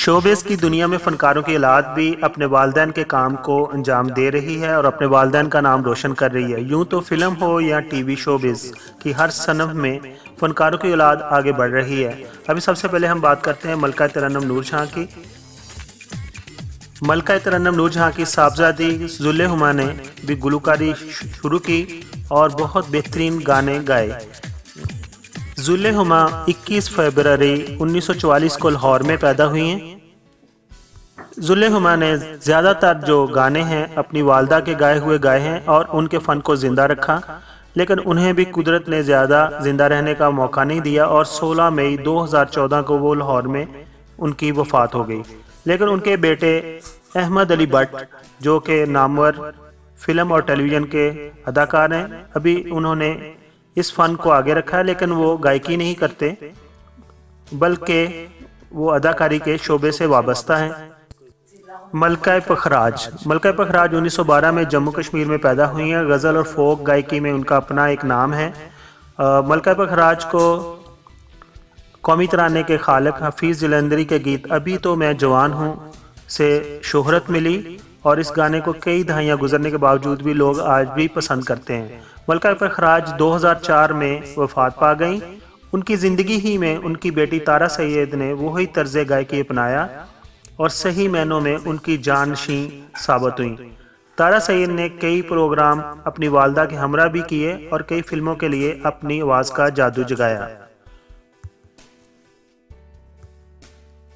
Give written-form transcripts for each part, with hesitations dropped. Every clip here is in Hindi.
शोबिज़ की दुनिया में फ़नकारों की औलाद भी अपने वालिदैन के काम को अंजाम दे रही है और अपने वालिदैन का नाम रोशन कर रही है। यूँ तो फ़िल्म हो या टीवी, शोबिज़ की हर सनफ में फ़नकारों की औलाद आगे बढ़ रही है। अभी सबसे पहले हम बात करते हैं मलका तरन्नुम नूरजहां की। मलका तरन्नुम नूरजहां की साहबजादी ज़ुल्ले हुमा ने भी गुलकारी शुरू की और बहुत बेहतरीन गाने गाए। ज़ुल्ले हुमा 21 फरवरी 1944 को लाहौर में पैदा हुई हैं। ज़ुल्ले हुमा ने ज़्यादातर जो गाने हैं अपनी वालदा के गाए हुए गाए हैं और उनके फ़न को ज़िंदा रखा, लेकिन उन्हें भी कुदरत ने ज़्यादा ज़िंदा रहने का मौका नहीं दिया और 16 मई 2014 को वो लाहौर में उनकी वफ़ात हो गई। लेकिन उनके बेटे अहमद अली भट्ट, जो कि नामवर फ़िल्म और टेलीविज़न के अदाकार हैं, अभी उन्होंने इस फ़न को आगे रखा है, लेकिन वो गायकी नहीं करते बल्कि वो अदाकारी के शोबे से वाबस्ता हैं। मलका पखराज 1912 में जम्मू कश्मीर में पैदा हुई हैं। गज़ल और फोक गायकी में उनका अपना एक नाम है। मलका पखराज को कौमी तराने के खालिक हफीज़ जलंधरी के गीत अभी तो मैं जवान हूँ से शोहरत मिली और इस गाने को कई दहाइयाँ गुजरने के बावजूद भी लोग आज भी पसंद करते हैं। मलका पखराज 2004 में वफ़ात पा गईं। उनकी ज़िंदगी ही में उनकी बेटी तारा सैयद ने वही तर्ज गायकी अपनाया और सही मायनों में उनकी जानशीं साबित हुई। तारा सैयद ने कई प्रोग्राम अपनी वालदा के हमरा भी किए और कई फिल्मों के लिए अपनी आवाज़ का जादू जगाया।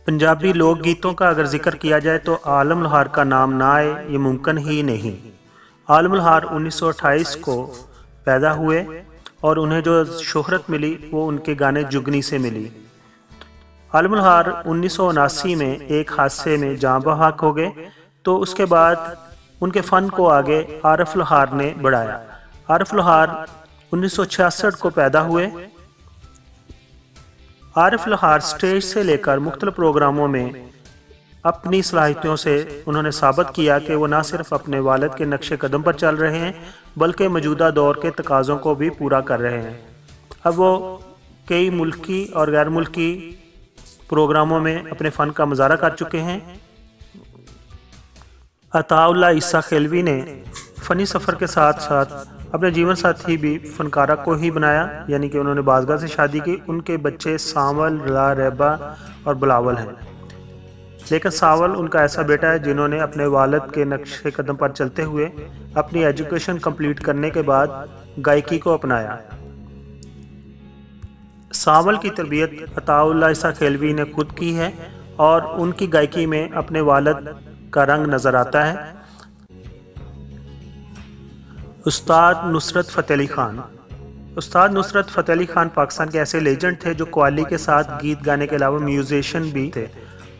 पंजाबी लोक गीतों का अगर जिक्र किया जाए तो आलम लोहार का नाम ना आए ये मुमकिन ही नहीं। आलम लोहार 1928 को पैदा हुए और उन्हें जो शोहरत मिली वो उनके गाने जुगनी से मिली। आलम लोहार 1979 में एक हादसे में जाँ बहक हो गए, तो उसके बाद उनके फ़न को आगे आरिफ लोहार ने बढ़ाया। आरिफ लोहार 1966 को पैदा हुए। आरिफ लोहार स्टेज से लेकर मुख्तलिफ प्रोग्रामों में अपनी सलाहियतों से उन्होंने साबित किया कि वो न सिर्फ अपने वालिद के नक्शे कदम पर चल रहे हैं बल्कि मौजूदा दौर के तकाज़ों को भी पूरा कर रहे हैं। अब वो कई मुल्की और गैर मुल्की प्रोग्रामों में अपने फ़न का मुजाहरा कर चुके हैं। अताउल्लाह ईसा खिलवी ने फ़नी सफ़र के साथ साथ अपने जीवन साथी भी फ़नकारा को ही बनाया, यानी कि उन्होंने बाज़गाह से शादी की। उनके बच्चे सावल, रला, रेबा और बिलावल हैं। लेकिन सावल उनका ऐसा बेटा है जिन्होंने अपने वालिद के नक्शे कदम पर चलते हुए अपनी एजुकेशन कंप्लीट करने के बाद गायकी को अपनाया। सावल की तरबियत अताउल्लाह ईसा खिलवी ने खुद की है और उनकी गायकी में अपने वालिद का रंग नज़र आता है। उस्ताद नुसरत फ़तेह अली ख़ान उस्ताद नुसरत फ़तेह अली ख़ान पाकिस्तान के ऐसे लेजेंड थे जो कव्वाली के साथ गीत गाने के अलावा म्यूजिशियन भी थे।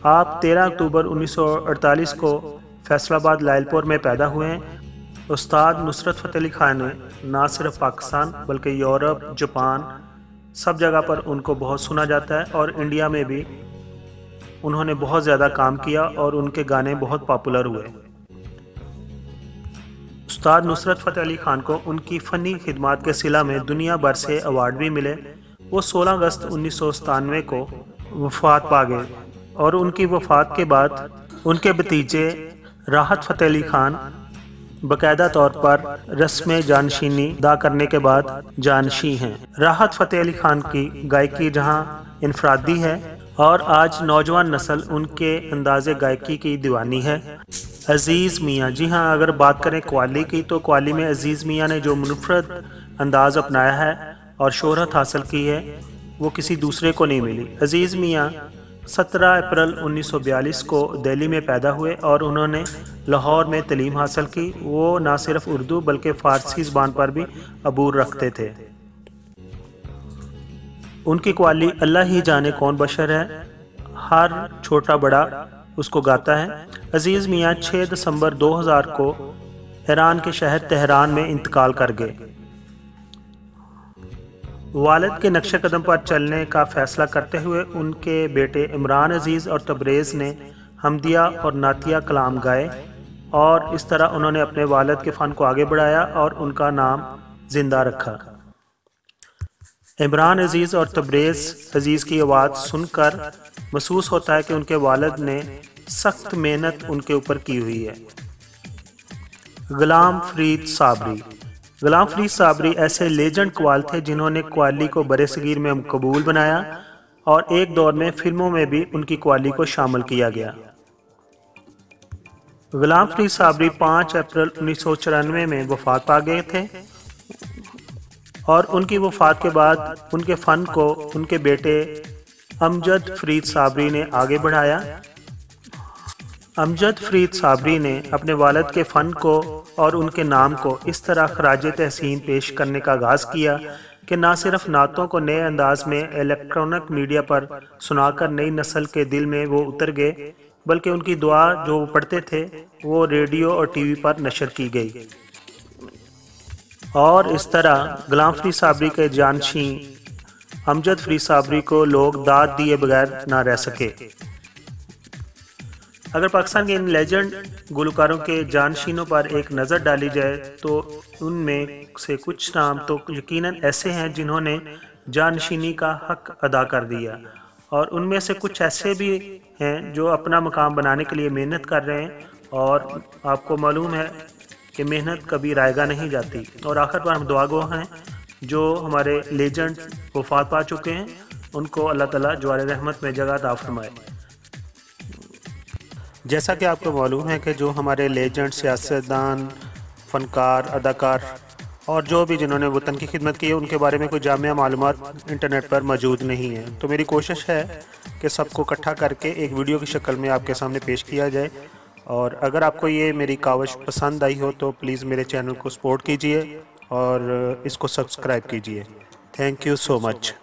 आप 13 अक्टूबर 1948 को फैसलाबाद लायलपुर में पैदा हुए हैं। उस्ताद नुसरत फ़तेह अली ख़ान ने न सिर्फ पाकिस्तान बल्कि यूरोप, जापान सब जगह पर उनको बहुत सुना जाता है और इंडिया में भी उन्होंने बहुत ज़्यादा काम किया और उनके गाने बहुत पॉपुलर हुए। उस्ताद नुसरत फ़तेह अली ख़ान को उनकी फ़नी खिदमात के सिला में दुनिया भर से अवार्ड भी मिले। वो 16 अगस्त 1997 को वफ़ात पा गए और उनकी वफ़ात के बाद उनके भतीजे राहत फ़तेह अली ख़ान बाकायदा तौर पर रस्म जानशीनी अदा करने के बाद जानशी हैं। राहत फ़तेह अली ख़ान की गायकी जहां इनफरादी है और आज नौजवान नस्ल उनके अंदाज़े गायकी की दीवानी है। अज़ीज़ मियाँ, जी हाँ, अगर बात करें कव्वाली की तो कव्वाली में अज़ीज़ मियाँ ने जो मुनफ़रद अंदाज़ अपनाया है और शोहरत हासिल की है वो किसी दूसरे को नहीं मिली। अज़ीज़ मियाँ 17 अप्रैल 1942 को दिल्ली में पैदा हुए और उन्होंने लाहौर में तालीम हासिल की। वो न सिर्फ उर्दू बल्कि फ़ारसी ज़बान पर भी अबूर रखते थे। उनकी कव्वाली अल्लाह ही जाने कौन बशर है, हर छोटा बड़ा उसको गाता है। अज़ीज़ मियाँ 6 दिसंबर 2000 को ईरान के शहर तेहरान में इंतकाल कर गए। वालिद के नक्शे कदम पर चलने का फ़ैसला करते हुए उनके बेटे इमरान अज़ीज़ और तबरेज़ ने हमदिया और नातिया कलाम गाए और इस तरह उन्होंने अपने वालिद के फ़न को आगे बढ़ाया और उनका नाम ज़िंदा रखा। इमरान अजीज़ और तबरेज़ अजीज़ की आवाज़ सुनकर महसूस होता है कि उनके वालिद ने सख्त मेहनत उनके ऊपर की हुई है। गुलाम फरीद साबरी। गुलाम फरीद साबरी ऐसे लेजेंड कव्वाल थे जिन्होंने कव्वाली को बरे सगीर में मकबूल बनाया और एक दौर में फिल्मों में भी उनकी कव्वाली को शामिल किया गया। गुलाम फरीद साबरी 5 अप्रैल 1994 में वफात पा गए थे और उनकी वफात के बाद उनके फ़न को उनके बेटे अमजद फरीद साबरी ने आगे बढ़ाया। अमजद फरीद साबरी ने अपने वालिद के फ़न को और उनके नाम को इस तरह खराज तहसीन पेश करने का आगाज़ किया कि न सिर्फ नातों को नए अंदाज में इलेक्ट्रॉनिक मीडिया पर सुनाकर नई नस्ल के दिल में वो उतर गए, बल्कि उनकी दुआ जो वो पढ़ते थे वो रेडियो और टीवी पर नशर की गई और इस तरह गुलाम फरीद साबरी के जानशीं अमजद फरीद साबरी को लोग दाद दिए बगैर ना रह सके। अगर पाकिस्तान के इन लेजेंड गुलकारों के जानशीनों पर एक नज़र डाली जाए तो उनमें से कुछ नाम तो यकीनन ऐसे हैं जिन्होंने जानशीनी का हक अदा कर दिया और उनमें से कुछ ऐसे भी हैं जो अपना मकाम बनाने के लिए मेहनत कर रहे हैं और आपको मालूम है कि मेहनत कभी रायगा नहीं जाती। और आखिर पर हम दुआगो हैं जो हमारे लेजेंड वफात पा चुके हैं, उनको अल्लाह ताला जवार रहमत में जगह अता फरमाए। जैसा कि आपको मालूम है कि जो हमारे लेजेंड सियासतदान, फ़नकार, अदाकार और जो भी जिन्होंने वतन की खिदमत की है उनके बारे में कोई जामिया मालूमात इंटरनेट पर मौजूद नहीं है, तो मेरी कोशिश है कि सबको इकट्ठा करके एक वीडियो की शक्ल में आपके सामने पेश किया जाए। और अगर आपको ये मेरी काविश पसंद आई हो तो प्लीज़ मेरे चैनल को सपोर्ट कीजिए और इसको सब्सक्राइब कीजिए। Thank you so much.